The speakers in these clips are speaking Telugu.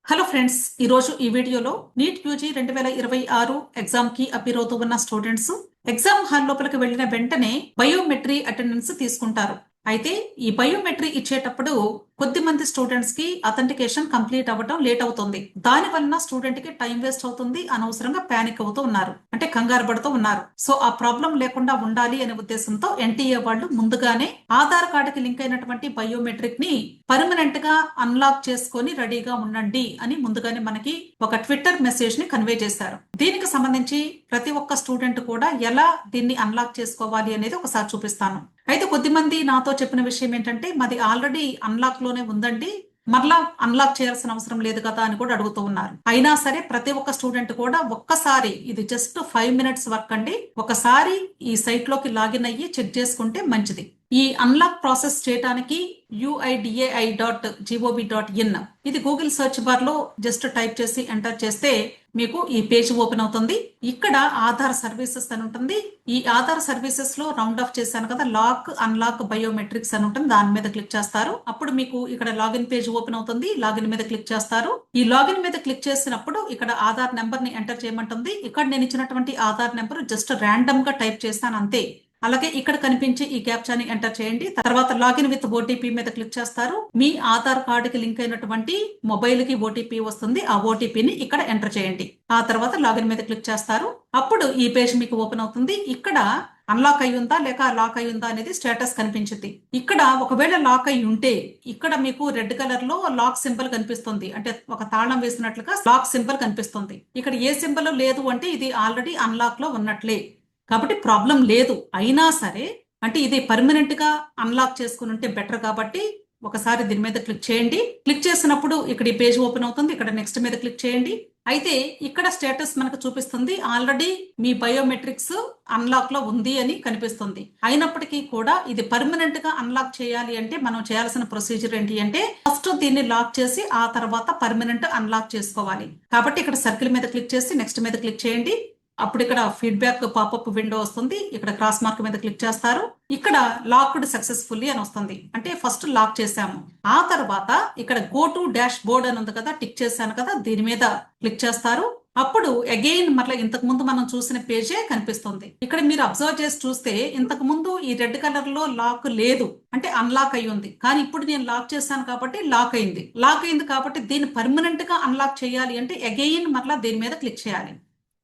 హలో ఫ్రెండ్స్, ఈరోజు ఈ వీడియోలో నీట్ యూజీ 2026 ఎగ్జామ్ కి అపీర్ అవుతూ ఉన్న స్టూడెంట్స్ ఎగ్జామ్ హాల్ లోపలికి వెళ్లిన వెంటనే బయోమెట్రీ అటెండెన్స్ తీసుకుంటారు. అయితే ఈ బయోమెట్రీ ఇచ్చేటప్పుడు కొద్ది మంది స్టూడెంట్స్ కి అథెంటికేషన్ కంప్లీట్ అవ్వడం లేట్ అవుతుంది. దాని వలన స్టూడెంట్ కి టైం వేస్ట్ అవుతుంది. అనవసరంగా ప్యానిక్ అవుతూ ఉన్నారు, అంటే కంగారు పడుతూ ఉన్నారు. సో ఆ ప్రాబ్లం లేకుండా ఉండాలి అనే ఉద్దేశంతో ఎన్టీఏ వాళ్ళు ముందుగానే ఆధార్ కార్డుకి లింక్ అయినటువంటి బయోమెట్రిక్ ని పర్మనెంట్ గా అన్లాక్ చేసుకొని రెడీగా ఉండండి అని ముందుగానే మనకి ఒక ట్విట్టర్ మెసేజ్ ని కన్వే చేశారు. దీనికి సంబంధించి ప్రతి ఒక్క స్టూడెంట్ కూడా ఎలా దీన్ని అన్లాక్ చేసుకోవాలి అనేది ఒకసారి చూపిస్తాను. అయితే కొద్దిమంది నాతో చెప్పిన విషయం ఏంటంటే, మాది ఆల్రెడీ అన్లాక్ లోనే ఉందండి, మరలా అన్లాక్ చేయాల్సిన అవసరం లేదు కదా అని కూడా అడుగుతూ ఉన్నారు. అయినా సరే ప్రతి ఒక్క స్టూడెంట్ కూడా ఒక్కసారి, ఇది జస్ట్ 5 మినిట్స్ వర్క్ అండి, ఒకసారి ఈ సైట్ లోకి లాగిన్ అయ్యి చెక్ చేసుకుంటే మంచిది. ఈ అన్లాక్ ప్రాసెస్ చేయడానికి UIDAI.gov.in ఇది గూగుల్ సెర్చ్ బార్ లో జస్ట్ టైప్ చేసి ఎంటర్ చేస్తే మీకు ఈ పేజ్ ఓపెన్ అవుతుంది. ఇక్కడ ఆధార్ సర్వీసెస్ అని ఉంటుంది. ఈ ఆధార్ సర్వీసెస్ లో రౌండ్ ఆఫ్ చేశాను కదా, లాక్ అన్లాక్ బయోమెట్రిక్స్ అని ఉంటుంది, దాని మీద క్లిక్ చేస్తారు. అప్పుడు మీకు ఇక్కడ లాగిన్ పేజ్ ఓపెన్ అవుతుంది. లాగిన్ మీద క్లిక్ చేస్తారు. ఈ లాగిన్ మీద క్లిక్ చేసినప్పుడు ఇక్కడ ఆధార్ నెంబర్ ని ఎంటర్ చేయమంటుంది. ఇక్కడ నేను ఇచ్చినటువంటి ఆధార్ నెంబర్ జస్ట్ ర్యాండమ్ గా టైప్ చేస్తాను అంతే. అలాగే ఇక్కడ కనిపించే ఈ క్యాప్చాని ఎంటర్ చేయండి. తర్వాత లాగిన్ విత్ ఓటీపీ మీద క్లిక్ చేస్తారు. మీ ఆధార్ కార్డుకి లింక్ అయినటువంటి మొబైల్ కి ఓటీపీ వస్తుంది. ఆ ఓటీపీని ఇక్కడ ఎంటర్ చేయండి. ఆ తర్వాత లాగిన్ మీద క్లిక్ చేస్తారు. అప్పుడు ఈ పేజ్ మీకు ఓపెన్ అవుతుంది. ఇక్కడ అన్లాక్ అయి ఉందా లేక లాక్ అయి ఉందా అనేది స్టేటస్ కనిపించింది. ఇక్కడ ఒకవేళ లాక్ అయి ఉంటే ఇక్కడ మీకు రెడ్ కలర్ లో లాక్ సింబల్ కనిపిస్తుంది, అంటే ఒక తాళం వేసినట్లుగా లాక్ సింబల్ కనిపిస్తుంది. ఇక్కడ ఏ సింబల్ లేదు అంటే ఇది ఆల్రెడీ అన్లాక్ లో ఉన్నట్లే, కాబట్టి ప్రాబ్లం లేదు. అయినా సరే, అంటే ఇది పర్మనెంట్ గా అన్లాక్ చేసుకుని ఉంటే బెటర్ కాబట్టి ఒకసారి దీని మీద క్లిక్ చేయండి. క్లిక్ చేసినప్పుడు ఇక్కడ ఈ పేజ్ ఓపెన్ అవుతుంది. ఇక్కడ నెక్స్ట్ మీద క్లిక్ చేయండి. అయితే ఇక్కడ స్టేటస్ మనకు చూపిస్తుంది, ఆల్రెడీ మీ బయోమెట్రిక్స్ అన్లాక్ లో ఉంది అని కనిపిస్తుంది. అయినప్పటికీ కూడా ఇది పర్మనెంట్ గా అన్లాక్ చేయాలి అంటే మనం చేయాల్సిన ప్రొసీజర్ ఏంటి అంటే, ఫస్ట్ దీన్ని లాక్ చేసి ఆ తర్వాత పర్మనెంట్ అన్లాక్ చేసుకోవాలి. కాబట్టి ఇక్కడ సర్కిల్ మీద క్లిక్ చేసి నెక్స్ట్ మీద క్లిక్ చేయండి. అప్పుడు ఇక్కడ ఫీడ్బ్యాక్ పాపప్ విండో వస్తుంది. ఇక్కడ క్రాస్ మార్క్ మీద క్లిక్ చేస్తారు. ఇక్కడ లాక్డ్ సక్సెస్ఫుల్లీ అని వస్తుంది, అంటే ఫస్ట్ లాక్ చేశాము. ఆ తర్వాత ఇక్కడ గో టు డాష్ బోర్డ్ అని ఉంది కదా, టిక్ చేశాను కదా, దీని మీద క్లిక్ చేస్తారు. అప్పుడు అగైన్ మరలా ఇంతకు ముందు మనం చూసిన పేజే కనిపిస్తుంది. ఇక్కడ మీరు అబ్జర్వ్ చేసి చూస్తే ఇంతకు ముందు ఈ రెడ్ కలర్ లో లాక్ లేదు, అంటే అన్లాక్ అయి ఉంది. కానీ ఇప్పుడు నేను లాక్ చేశాను కాబట్టి లాక్ అయింది. లాక్ అయింది కాబట్టి దీన్ని పర్మనెంట్ గా అన్లాక్ చేయాలి అంటే అగైన్ మరలా దీని మీద క్లిక్ చేయాలి.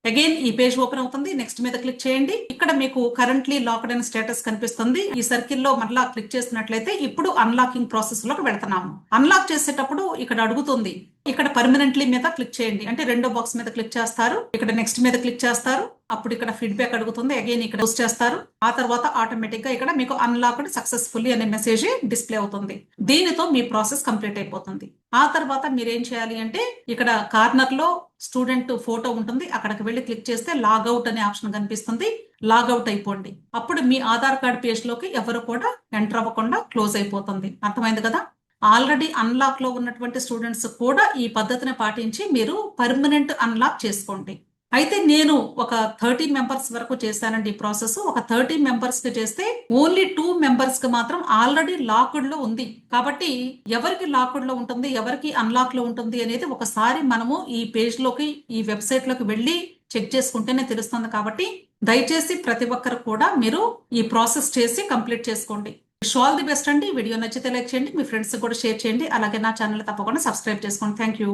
అగైన్ ఈ పేజ్ ఓపెన్ అవుతుంది. నెక్స్ట్ మీద క్లిక్ చేయండి. ఇక్కడ మీకు కరెంట్లీ లాక్డ్ అయిన స్టేటస్ కనిపిస్తుంది. ఈ సర్కిల్ లో మరలా క్లిక్ చేసినట్లయితే ఇప్పుడు అన్లాకింగ్ ప్రాసెస్ లోకి వెళ్తున్నాము. అన్లాక్ చేసేటప్పుడు ఇక్కడ అడుగుతుంది, ఇక్కడ పర్మనెంట్లీ మీద క్లిక్ చేయండి అంటే రెండో బాక్స్ మీద క్లిక్ చేస్తారు. ఇక్కడ నెక్స్ట్ మీద క్లిక్ చేస్తారు. అప్పుడు ఇక్కడ ఫీడ్బ్యాక్ అడుగుతుంది. అగైన్ ఇక్కడ యూస్ చేస్తారు. ఆ తర్వాత ఆటోమేటిక్ గా ఇక్కడ మీకు అన్లాక్డ్ సక్సెస్ఫుల్లీ అనే మెసేజ్ డిస్ప్లే అవుతుంది. దీనితో మీ ప్రాసెస్ కంప్లీట్ అయిపోతుంది. ఆ తర్వాత మీరేం చేయాలి అంటే, ఇక్కడ కార్నర్ లో స్టూడెంట్ ఫోటో ఉంటుంది, అక్కడికి వెళ్ళి క్లిక్ చేస్తే లాగౌట్ అనే ఆప్షన్ కనిపిస్తుంది. లాగౌట్ అయిపోండి. అప్పుడు మీ ఆధార్ కార్డ్ పేజ్ లోకి ఎవరు కూడా ఎంటర్ అవ్వకుండా క్లోజ్ అయిపోతుంది. అర్థమైంది కదా. ఆల్రెడీ అన్లాక్ లో ఉన్నటువంటి స్టూడెంట్స్ కూడా ఈ పద్ధతిని పాటించి మీరు పర్మనెంట్ అన్లాక్ చేసుకోండి. అయితే నేను ఒక 30 మెంబర్స్ వరకు చేశానండి ఈ ప్రాసెస్. ఒక 30 మెంబర్స్ కి చేస్తే ఓన్లీ 2 మెంబర్స్ కి మాత్రం ఆల్రెడీ లాక్డ్ లో ఉంది. కాబట్టి ఎవరికి లాక్డ్ లో ఉంటుంది, ఎవరికి అన్లాక్ లో ఉంటుంది అనేది ఒకసారి మనము ఈ పేజ్ లోకి, ఈ వెబ్సైట్ లోకి వెళ్ళి చెక్ చేసుకుంటేనే తెలుస్తుంది. కాబట్టి దయచేసి ప్రతి ఒక్కరు కూడా మీరు ఈ ప్రాసెస్ చేసి కంప్లీట్ చేసుకోండి. ఆల్ ది బెస్ట్ అండి. వీడియో నచ్చితే లైక్ చేయండి, మీ ఫ్రెండ్స్ కూడా షేర్ చేయండి. అలాగే నా ఛానల్ తప్పకుండా సబ్స్క్రైబ్ చేసుకోండి. Thank you.